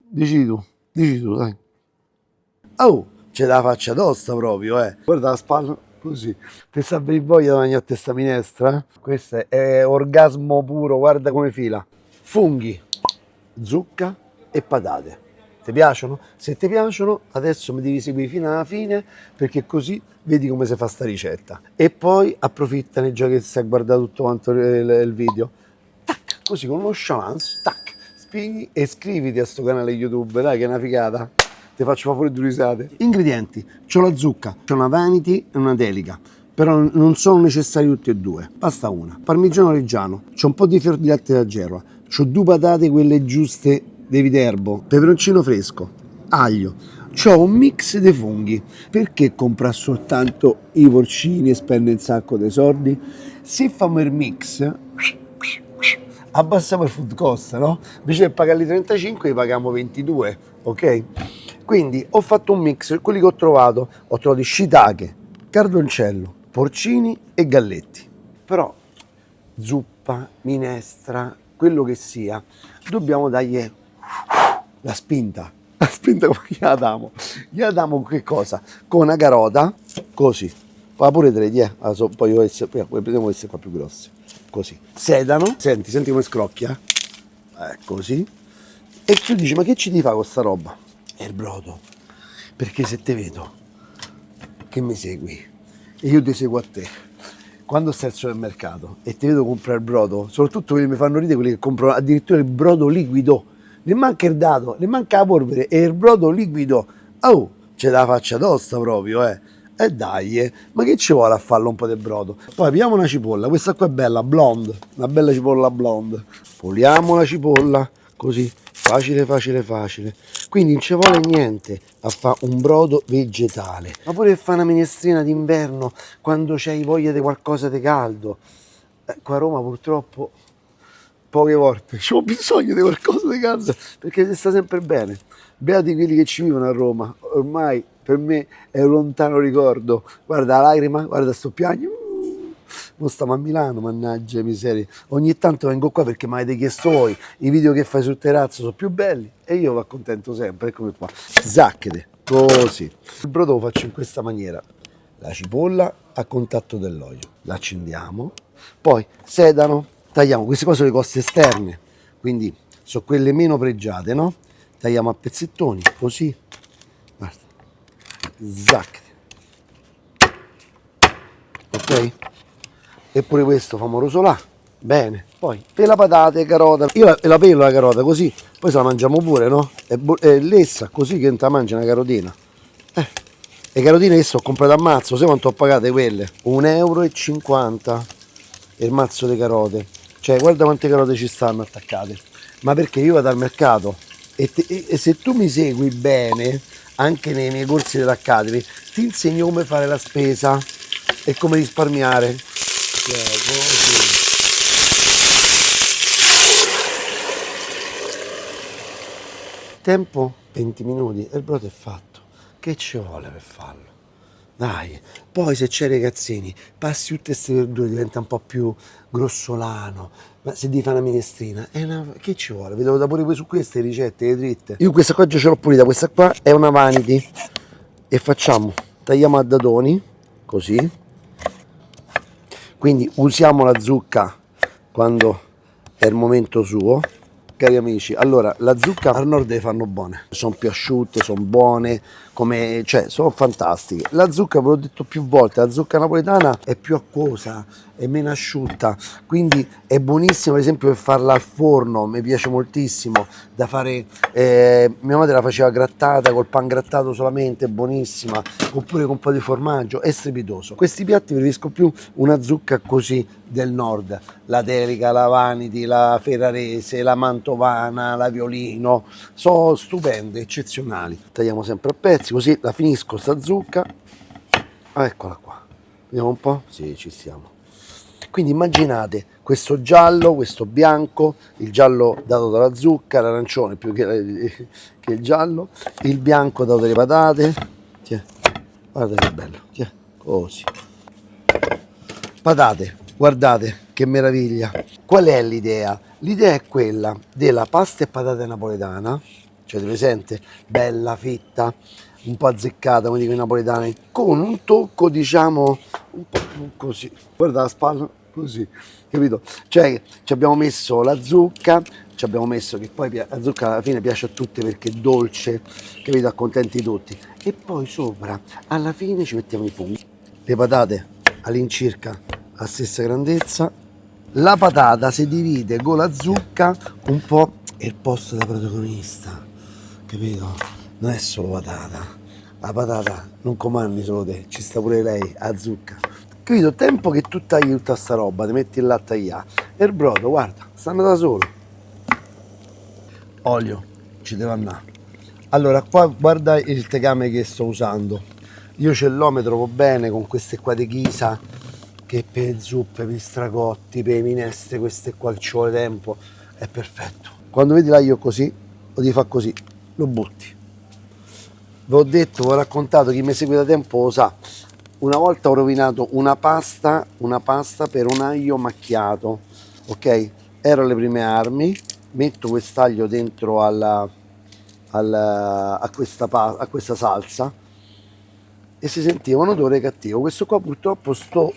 dici tu, dai. Oh, c'è la faccia tosta proprio, eh. Guarda la spalla, così. Ti sta per voglia di mangiare questa minestra? Questo è orgasmo puro, guarda come fila. Funghi, zucca e patate. Ti piacciono? Se ti piacciono, adesso mi devi seguire fino alla fine, perché così vedi come si fa sta ricetta. E poi approfittane già che stai a guardare tutto quanto il video. Tac, così con uno chance, tac, spieghi e iscriviti a sto canale YouTube, dai che è una figata. Ti faccio favore di risate. Ingredienti: c'ho la zucca, c'ho una vanity e una delica, però non sono necessari tutti e due, basta una. Parmigiano reggiano, c'ho un po' di fior di latte da gerva, c'ho due patate quelle giuste di Viterbo, peperoncino fresco, aglio, c'ho un mix di funghi. Perché comprare soltanto i porcini e spendere un sacco di soldi? Se famo il mix abbassiamo il food cost, no? Invece di pagarli 35 li paghiamo 22, ok? Quindi ho fatto un mix, quelli che ho trovato shiitake, cardoncello, porcini e galletti. Però zuppa, minestra, quello che sia, dobbiamo dargli la spinta. La spinta come gliela diamo? Gliela diamo che cosa? Con una carota, così. Fa pure tre, poi prendiamo queste qua più grosse. Così. Sedano, senti come scrocchia? Così. E tu dici, ma che ci ti fa con sta roba? È il brodo. Perché se te vedo che mi segui e io ti seguo a te, quando stai al supermercato e ti vedo comprare il brodo, soprattutto quelli che mi fanno ridere, quelli che comprano addirittura il brodo liquido, ne manca il dato, ne manca la polvere e il brodo liquido. Oh, c'è la faccia tosta proprio, eh. E dai, ma che ci vuole a farlo un po' di brodo? Poi abbiamo una cipolla, questa qua è bella, blonde, una bella cipolla blonde. Poliamo la cipolla, così, facile. Quindi non ci vuole niente a fare un brodo vegetale. Ma pure fare una minestrina d'inverno, quando c'hai voglia di qualcosa di caldo. Qua a Roma purtroppo poche volte c'ho bisogno di qualcosa di caldo, perché si sta sempre bene. Beati quelli che ci vivono a Roma, ormai per me è un lontano ricordo. Guarda la lacrima, guarda sto piagno. Non stiamo a Milano, mannaggia miseria. Ogni tanto vengo qua perché mi avete chiesto voi, i video che fai sul terrazzo sono più belli e io vi accontento sempre, eccomi qua. Zacchete, così. Il brodo lo faccio in questa maniera. La cipolla a contatto dell'olio, l'accendiamo, poi sedano, tagliamo, queste qua sono le coste esterne, quindi sono quelle meno pregiate, no? Tagliamo a pezzettoni, così, guarda, zacchete, ok? E pure questo famo rosolà, bene. Poi per la patate, carota, io la pelo la carota così, poi se la mangiamo pure, no? È lessa, così che non te la mangia una carotina. Le carotine che ho comprato a mazzo, sai quanto ho pagate quelle? 1,50 euro il mazzo di carote. Cioè, guarda quante carote ci stanno attaccate. Ma perché io vado al mercato e se tu mi segui bene, anche nei miei corsi dell'Academy, ti insegno come fare la spesa e come risparmiare. Tempo 20 minuti e il brodo è fatto. Che ci vuole per farlo? Dai, poi se c'è ragazzini, passi tutte queste verdure, diventa un po' più grossolano, ma se devi fare una minestrina, che ci vuole? Vedevo da pure su queste ricette, le dritte. Io questa qua già ce l'ho pulita, questa qua è una vanity e facciamo, tagliamo a dadoni, così, quindi usiamo la zucca quando è il momento suo. Cari amici, allora la zucca al nord le fanno buone, sono più asciutte, sono buone, cioè sono fantastiche. La zucca, ve l'ho detto più volte, la zucca napoletana è più acquosa, è meno asciutta, quindi è buonissima per esempio per farla al forno, mi piace moltissimo, da fare, mia madre la faceva grattata, col pan grattato solamente, buonissima, oppure con un po' di formaggio, è strepitoso. Questi piatti preferisco più una zucca così del nord, la Delica, la Vanity, la Ferrarese, la Mantovana, la Violino, sono stupende, eccezionali. Tagliamo sempre a pezzi, così la finisco sta zucca. Eccola qua. Vediamo un po'? Sì, ci siamo. Quindi immaginate questo giallo, questo bianco, il giallo dato dalla zucca, l'arancione più che il giallo, il bianco dato dalle patate. Tiè, guarda che bello, tiè, così. Patate, guardate che meraviglia. Qual è l'idea? L'idea è quella della pasta e patate napoletana, cioè presente? Bella, fetta, un po' azzeccata, come dicono i napoletani, con un tocco, diciamo, un po' così. Guarda la spalla, così, capito? Cioè, ci abbiamo messo la zucca, ci abbiamo messo che poi la zucca alla fine piace a tutti perché è dolce, capito? Accontenti tutti. E poi sopra, alla fine, ci mettiamo i funghi. Le patate all'incirca la stessa grandezza. La patata si divide con la zucca un po' il posto da protagonista, capito? Non è solo patata, la patata non comandi solo te, ci sta pure lei, a zucca, capito? Tempo che tu tagli tutta sta roba, ti metti là a tagliare, e il brodo, guarda, stanno da solo. Olio, ci deve andare. Allora, qua guarda il tegame che sto usando, io ce l'ho, mi trovo bene con queste qua di Ghisa, che per le zuppe, per i stracotti, per le minestre, queste qua che ci vuole tempo, è perfetto. Quando vedi l'aglio così, lo devi fare così, lo butti. Vi ho detto, vi ho raccontato, chi mi segue da tempo lo sa. Una volta ho rovinato una pasta per un aglio macchiato, ok? Ero alle prime armi, metto quest'aglio dentro a questa salsa e si sentiva un odore cattivo. Questo qua purtroppo sto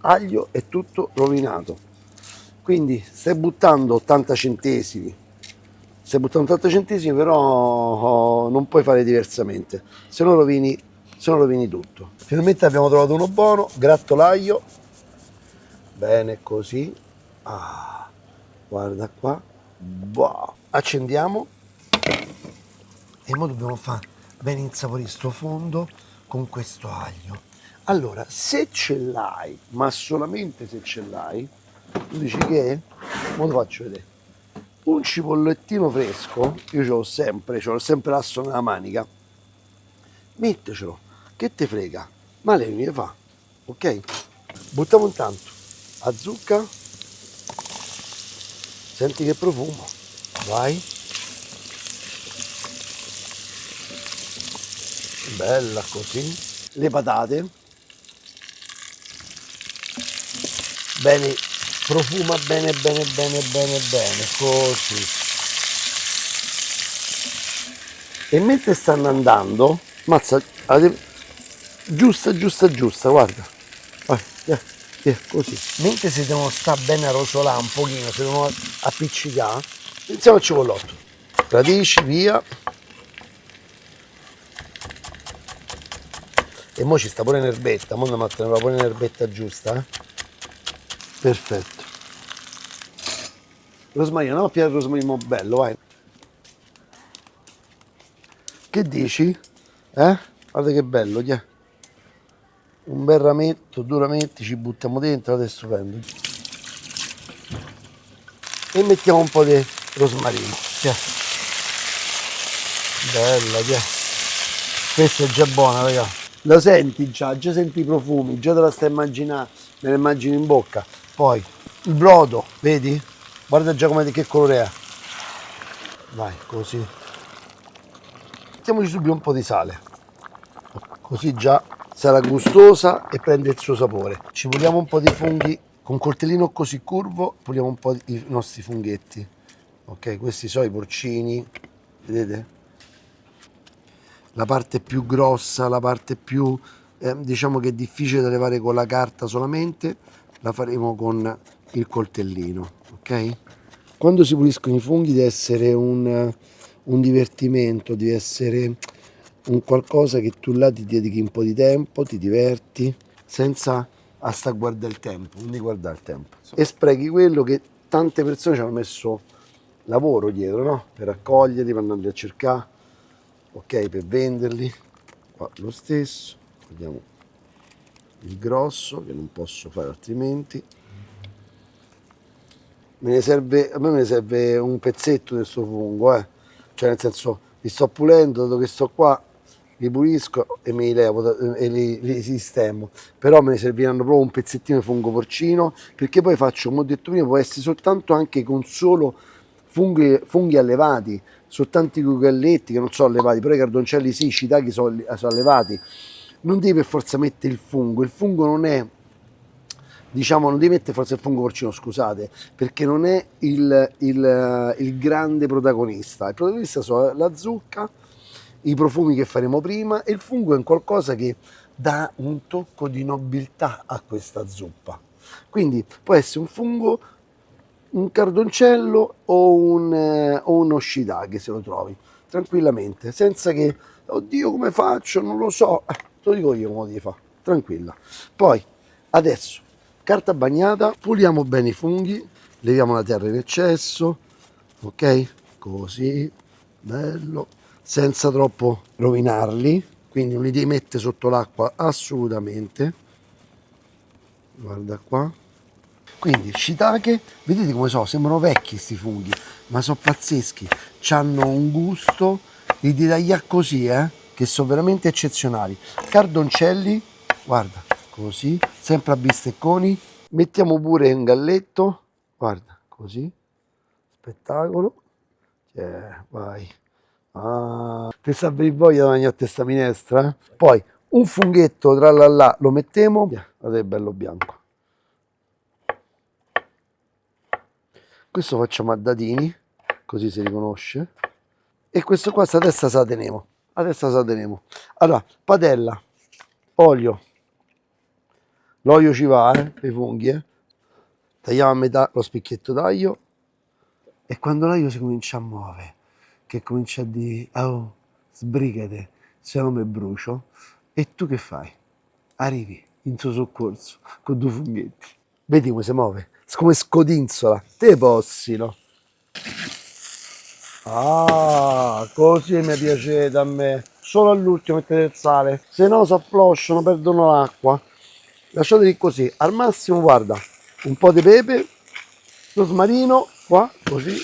aglio è tutto rovinato, quindi stai buttando 80 centesimi, però non puoi fare diversamente, se no rovini tutto. Finalmente abbiamo trovato uno buono, gratto l'aglio bene così, guarda qua, wow. Accendiamo e ora dobbiamo fare bene insaporire sto fondo con questo aglio. Allora, se ce l'hai, ma solamente se ce l'hai, tu dici che? Mo lo faccio vedere. Un cipollettino fresco, io ce l'ho sempre l'asso nella manica, mettecelo, che te frega, ma lei mi fa, ok? Buttiamo intanto la zucca, senti che profumo, vai, bella così, le patate, bene, profuma bene, così. E mentre stanno andando, mazza, giusta, guarda, così. Mentre si devono sta bene a rosolare un pochino, si devono appiccicare, iniziamo il cipollotto. Radici, via. E mo ci sta pure un'erbetta, mo andiamo a tenere pure un'erbetta giusta, Perfetto. Rosmarino, no, più il rosmarino bello, vai. Che dici? Guarda che bello, yeah. Un bel rametto, due rametti, ci buttiamo dentro, adesso è stupendo. E mettiamo un po' di rosmarino, yeah. Bella, yeah. Questa è già buona, raga. Lo senti già senti i profumi, già te la stai immaginando, me la immagini in bocca. Poi, il brodo, vedi? Guarda già che colore è. Vai, così. Mettiamoci subito un po' di sale, così già sarà gustosa e prende il suo sapore. Ci puliamo un po' di funghi con un coltellino così curvo, puliamo un po' i nostri funghetti. Ok, questi sono i porcini, vedete? La parte più grossa, la parte più diciamo che è difficile da levare con la carta solamente, la faremo con il coltellino, ok? Quando si puliscono i funghi deve essere un divertimento, deve essere un qualcosa che tu là ti dedichi un po' di tempo, ti diverti, senza a sta guardare il tempo, non devi guardare il tempo. E sprechi quello che tante persone ci hanno messo lavoro dietro, no? Per raccoglierli, per andarli a cercare, ok, per venderli. Qua lo stesso, vediamo il grosso, che non posso fare altrimenti. A me ne serve un pezzetto di sto fungo, cioè nel senso li sto pulendo, dato che sto qua li pulisco e me li levo e li sistemo, però me ne serviranno proprio un pezzettino di fungo porcino, perché poi faccio, come ho detto prima, può essere soltanto anche con solo funghi allevati, soltanto i cucchielletti che non sono allevati, però i cardoncelli sì, i shiitake sono allevati, non devi per forza mettere il fungo non è diciamo, non devi mettere forse il fungo porcino, scusate, perché non è il grande protagonista. Il protagonista sono la zucca, i profumi che faremo prima, e il fungo è un qualcosa che dà un tocco di nobiltà a questa zuppa. Quindi può essere un fungo, un cardoncello o uno shiitake, se lo trovi tranquillamente, senza che, oddio, come faccio, non lo so, te lo dico io come devi fare, tranquilla. Poi adesso carta bagnata, puliamo bene i funghi, leviamo la terra in eccesso, ok, così, bello, senza troppo rovinarli, quindi non li devi mettere sotto l'acqua assolutamente. Guarda qua. Quindi shiitake, vedete come so, sembrano vecchi sti funghi, ma sono pazzeschi, hanno un gusto di tagliare così, che sono veramente eccezionali. Cardoncelli, guarda, così, sempre a bistecconi. Mettiamo pure un galletto, guarda, così, spettacolo. Vai. Ah, ti sta per voglia di mangiare questa minestra? Poi un funghetto tra là lo mettiamo, guarda che bello bianco. Questo facciamo a dadini, così si riconosce. E questo qua, sta testa se la teniamo. La testa se la teniamo. Allora, padella, olio. L'olio ci va, per i funghi, Tagliamo a metà lo spicchietto d'aglio. E quando l'aglio si comincia a muovere, che comincia a dire, oh, sbrigate, se no mi brucio. E tu che fai? Arrivi in suo soccorso con due funghetti. Vedi come si muove? Come scodinzola. Te possino. Ah, così mi piace a me. Solo all'ultimo mettete il sale, se no si afflosciano, perdono l'acqua. Lasciateli così. Al massimo, guarda, un po' di pepe, rosmarino, qua, così.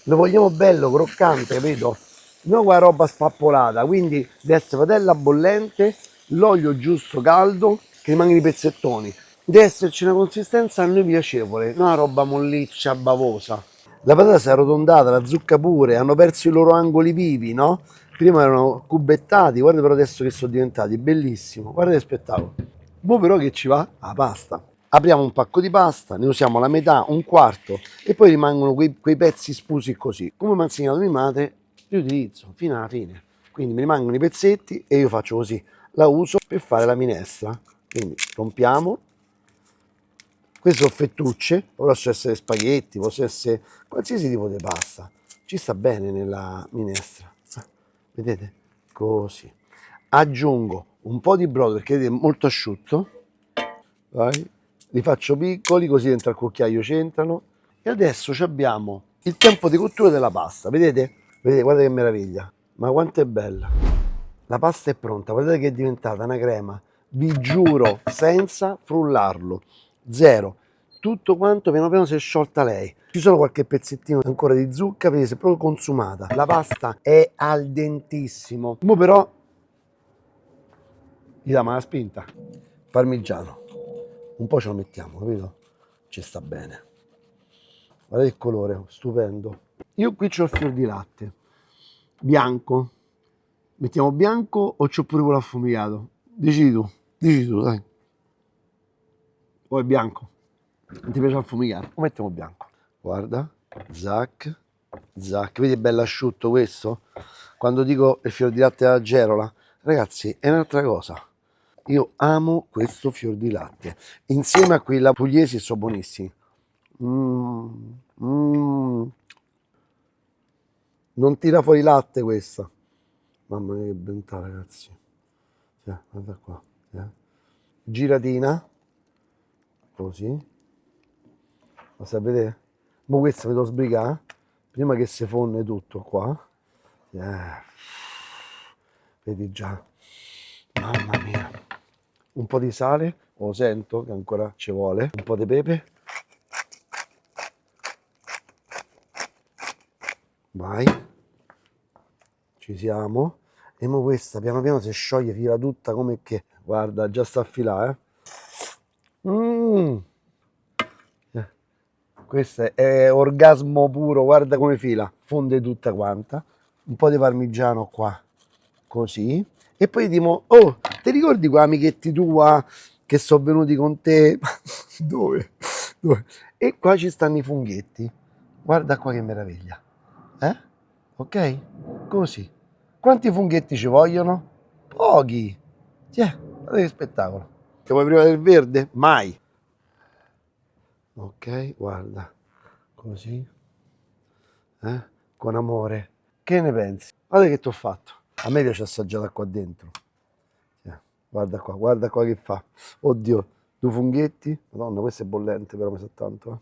Lo vogliamo bello, croccante, capito? Non quella roba spappolata, quindi deve essere padella bollente, l'olio giusto caldo, che rimangano i pezzettoni. Deve esserci una consistenza a noi piacevole, non una roba molliccia, bavosa. La patata si è arrotondata, la zucca pure, hanno perso i loro angoli vivi, no? Prima erano cubettati, guarda però adesso che sono diventati, bellissimo, guarda che spettacolo. Mo però che ci va? La pasta. Apriamo un pacco di pasta, ne usiamo la metà, un quarto, e poi rimangono quei pezzi spusi così. Come mi ha insegnato mia madre, li utilizzo fino alla fine. Quindi mi rimangono i pezzetti e io faccio così, la uso per fare la minestra. Quindi rompiamo. Queste sono fettucce, possono essere spaghetti, possono essere qualsiasi tipo di pasta. Ci sta bene nella minestra. Vedete? Così. Aggiungo un po' di brodo perché vedete è molto asciutto. Vai. Li faccio piccoli così dentro al cucchiaio c'entrano. E adesso abbiamo il tempo di cottura della pasta. Vedete? Vedete, guardate che meraviglia. Ma quanto è bella. La pasta è pronta, guardate che è diventata una crema. Vi giuro, senza frullarlo. Zero. Tutto quanto piano piano si è sciolta lei. Ci sono qualche pezzettino ancora di zucca, vedete, si è proprio consumata. La pasta è al dentissimo. Mo però gli diamo una spinta. Parmigiano. Un po' ce lo mettiamo, capito? Ci sta bene. Guardate il colore, stupendo. Io qui c'ho il fior di latte. Bianco. Mettiamo bianco o c'ho pure quello affumicato? Decidi tu, dai. O è bianco? Non ti piace affumicato? O mettiamo bianco. Guarda, zac, zac. Vedi è bello asciutto questo? Quando dico il fior di latte alla gerola, ragazzi, è un'altra cosa. Io amo questo fior di latte. Insieme a quelli pugliesi sono buonissimi. Non tira fuori latte questa. Mamma mia che bontà, ragazzi. Guarda qua. Giratina. Così. Ma sapete? Ma questa mi devo sbrigare. Prima che si fonde tutto qua. Vedi già. Mamma mia. Un po' di sale. Lo sento che ancora ci vuole. Un po' di pepe. Vai. Ci siamo. E mo questa piano piano si scioglie, fila tutta come che. Guarda, già sta a filare, Questo è orgasmo puro, guarda come fila. Fonde tutta quanta. Un po' di parmigiano qua. Così. E poi dimo, oh, ti ricordi qua amichetti tua che sono venuti con te. Dove? Dove? E qua ci stanno i funghetti. Guarda qua che meraviglia. Ok? Così. Quanti funghetti ci vogliono? Pochi. Guarda che spettacolo. Ti vuoi prima del verde? Mai. Ok, guarda. Così. Con amore. Che ne pensi? Guarda che ti ho fatto. A me piace assaggiare qua dentro. Guarda qua che fa. Oddio, due funghetti. Madonna, questo è bollente, però mi sa tanto.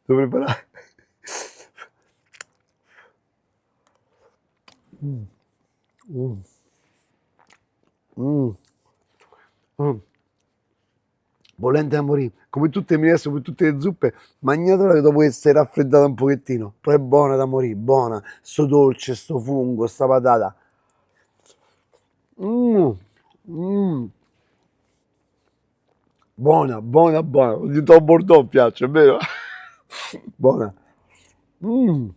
Devo preparare. Mm. Mm. Mm. Mm. Bollente da morire, come tutte le mie, come tutte le zuppe, magnatola che dopo essere raffreddata un pochettino, però è buona da morire, buona, sto dolce, sto fungo, sta patata. Mm. Mm. Buona, buona, buona, di Tom Bordeaux piace, è vero? Buona. Mm.